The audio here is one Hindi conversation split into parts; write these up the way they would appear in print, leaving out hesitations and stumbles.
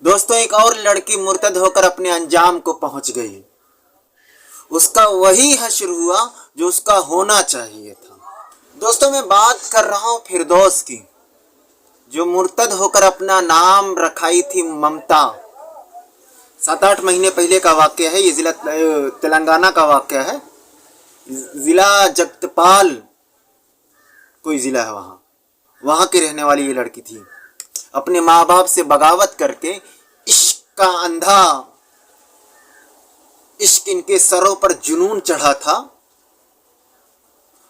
दोस्तों, एक और लड़की मुर्तद होकर अपने अंजाम को पहुंच गई। उसका वही हश्र हुआ जो उसका होना चाहिए था। दोस्तों, मैं बात कर रहा हूं फिरदौस की, जो मुर्तद होकर अपना नाम रखाई थी ममता। 7-8 महीने पहले का वाक़या है। ये जिला तेलंगाना का वाक़या है। जिला जगतपाल कोई ज़िला है, वहाँ की रहने वाली ये लड़की थी। अपने माँ बाप से बगावत करके इश्क का अंधा इश्क इनके सरों पर जुनून चढ़ा था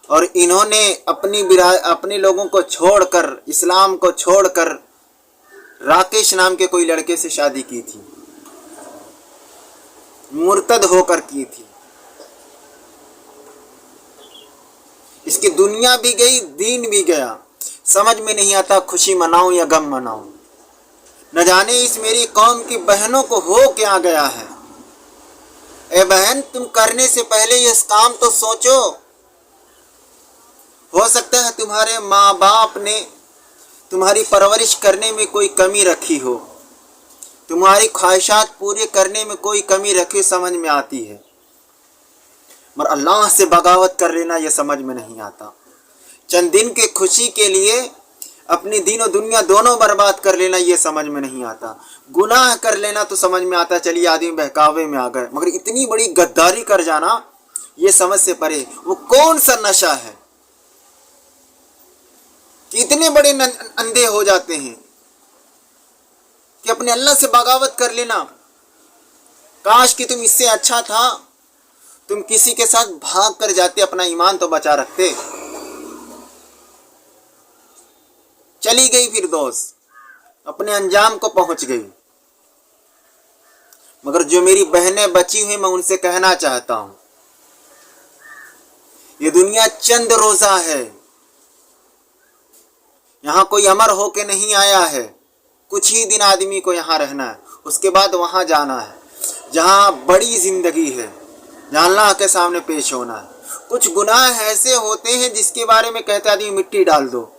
और इन्होंने अपने लोगों को छोड़कर, इस्लाम को छोड़कर राकेश नाम के कोई लड़के से शादी की थी। मुर्तद होकर की थी। इसकी दुनिया भी गई, दीन भी गया। समझ में नहीं आता खुशी मनाऊं या गम मनाऊं। न जाने इस मेरी कौम की बहनों को हो क्या गया है। ए बहन, तुम करने से पहले यह काम तो सोचो। हो सकता है तुम्हारे माँ बाप ने तुम्हारी परवरिश करने में कोई कमी रखी हो, तुम्हारी ख्वाहिशात पूरे करने में कोई कमी रखी, समझ में आती है, मगर अल्लाह से बगावत कर लेना यह समझ में नहीं आता। चंद दिन के खुशी के लिए अपनी दीन और दुनिया दोनों बर्बाद कर लेना यह समझ में नहीं आता। गुनाह कर लेना तो समझ में आता, चलिए आदमी बहकावे में आ गए, मगर इतनी बड़ी गद्दारी कर जाना यह समझ से परे। वो कौन सा नशा है कि इतने बड़े अंधे हो जाते हैं कि अपने अल्लाह से बगावत कर लेना। काश कि तुम इससे अच्छा था तुम किसी के साथ भाग कर जाते, अपना ईमान तो बचा रखते। चली गई फिरदौस, अपने अंजाम को पहुंच गई। मगर जो मेरी बहनें बची हुई, मैं उनसे कहना चाहता हूं, ये दुनिया चंद रोजा है। यहां कोई अमर होके नहीं आया है। कुछ ही दिन आदमी को यहां रहना है, उसके बाद वहां जाना है जहां बड़ी जिंदगी है, जहां अल्लाह के सामने पेश होना है। कुछ गुनाह ऐसे होते हैं जिसके बारे में कहते आदमी मिट्टी डाल दो,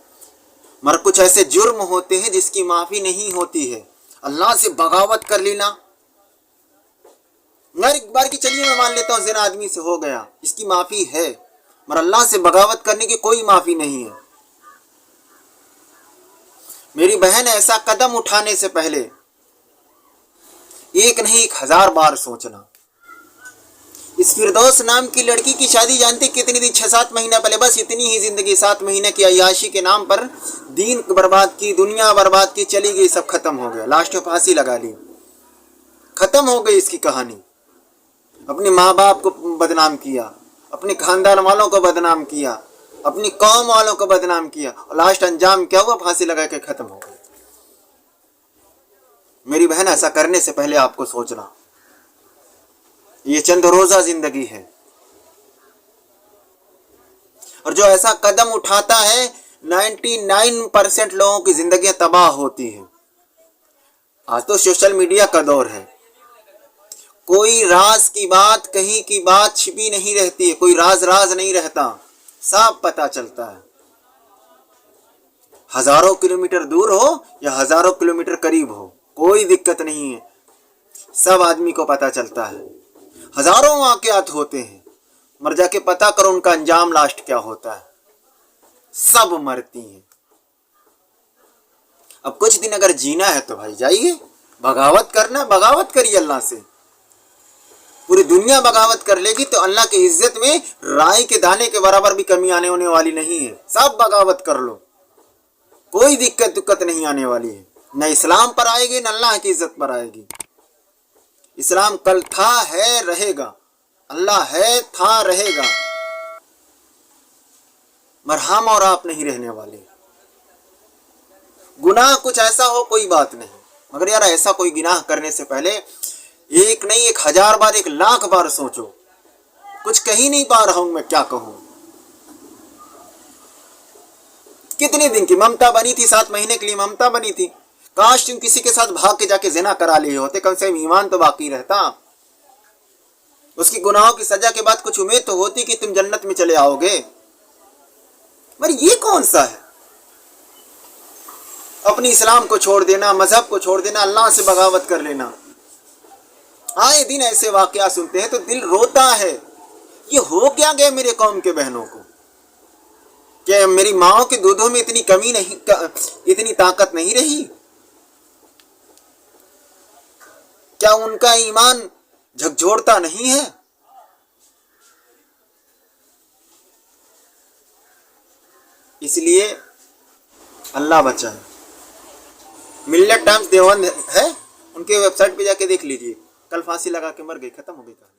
मगर कुछ ऐसे जुर्म होते हैं जिसकी माफी नहीं होती है। अल्लाह से बगावत कर लेना, मगर एक बार की चलिए मैं मान लेता हूं जिना आदमी से हो गया, इसकी माफी है, मगर अल्लाह से बगावत करने की कोई माफी नहीं है। मेरी बहन, ऐसा कदम उठाने से पहले एक नहीं 1000 बार सोचना। इस फिरदौस नाम की लड़की की शादी जानते कितनी थी? 6-7 महीना पहले। बस इतनी ही जिंदगी, 7 महीने की अय्याशी के नाम पर दीन बर्बाद की, दुनिया बर्बाद की, चली गई, सब खत्म हो गया। लास्ट में फांसी लगा ली, खत्म हो गई इसकी कहानी। अपने माँ बाप को बदनाम किया, अपने खानदान वालों को बदनाम किया, अपनी कौम वालों को बदनाम किया, और लास्ट अंजाम क्या हुआ? फांसी लगा के खत्म हो गई। मेरी बहन, ऐसा करने से पहले आपको सोचना, ये चंद रोजा जिंदगी है। और जो ऐसा कदम उठाता है, 99% लोगों की जिंदगियां तबाह होती हैं। आज तो सोशल मीडिया का दौर है, कोई राज की बात, कहीं की बात छिपी नहीं रहती है, कोई राज नहीं रहता, सब पता चलता है। हजारों किलोमीटर दूर हो या हजारों किलोमीटर करीब हो, कोई दिक्कत नहीं है, सब आदमी को पता चलता है। हजारों वाकयात होते हैं, मर जाके पता करो उनका अंजाम लास्ट क्या होता है। सब मरती हैं। अब कुछ दिन अगर जीना है तो भाई जाइए, बगावत करना, बगावत करिए अल्लाह से। पूरी दुनिया बगावत कर लेगी तो अल्लाह की इज्जत में राई के दाने के बराबर भी कमी आने होने वाली नहीं है। सब बगावत कर लो, कोई दिक्कत नहीं आने वाली है। न इस्लाम पर आएगी, न अल्लाह की इज्जत पर आएगी। इस्लाम कल था, है, रहेगा। अल्लाह है, था, रहेगा, मगर हम और आप नहीं रहने वाले। गुनाह कुछ ऐसा हो, कोई बात नहीं, मगर यार ऐसा कोई गुनाह करने से पहले एक नहीं 1000 बार, 1,00,000 बार सोचो। कुछ कह ही नहीं पा रहा हूं मैं, क्या कहूं। कितने दिन की ममता बनी थी? 7 महीने के लिए ममता बनी थी। काश तुम किसी के साथ भाग के जाके जिना करा लिए होते, कम से कम ईमान तो बाकी रहता। उसकी गुनाहों की सजा के बाद कुछ उम्मीद तो होती कि तुम जन्नत में चले आओगे। मगर ये कौन सा है? अपनी इस्लाम को छोड़ देना, मजहब को छोड़ देना, अल्लाह से बगावत कर लेना। आए दिन ऐसे वाकया सुनते हैं तो दिल रोता है, ये हो क्या गया मेरे कौम के बहनों को? क्या मेरी माओ के दूधों में इतनी कमी नहीं, इतनी ताकत नहीं रही? क्या उनका ईमान झकझोरता नहीं है? इसलिए अल्लाह बचाए। मिल्लत टाइम्स देवबंद है, उनके वेबसाइट पे जाके देख लीजिए। कल फांसी लगा के मर गई, खत्म हो गई कहानी।